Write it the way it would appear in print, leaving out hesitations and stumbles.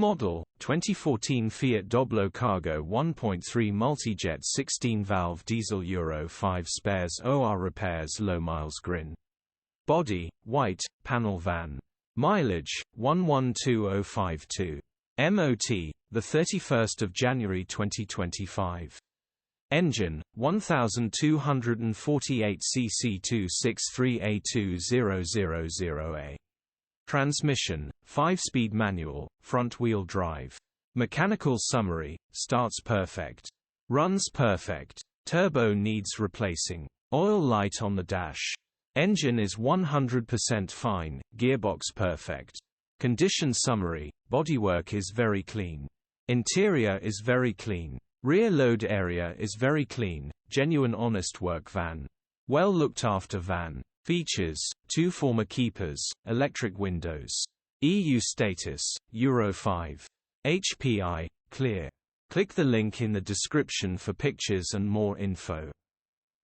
Model, 2014 Fiat Doblò Cargo 1.3 MultiJet 16-valve diesel Euro 5 spares OR repairs low miles grin. Body, white, panel van. Mileage, 112052. MOT, 31 January 2025. Engine, 1248 cc263A2000A. Transmission, 5-speed manual, front-wheel drive. Mechanical summary: starts perfect. Runs perfect. Turbo needs replacing. Oil light on the dash. Engine is 100% fine, gearbox perfect. Condition summary: bodywork is very clean. Interior is very clean. Rear load area is very clean, genuine honest work van. Well looked after van. Features: 2 former keepers, electric windows. EU status, Euro 5. HPI, clear. Click the link in the description for pictures and more info.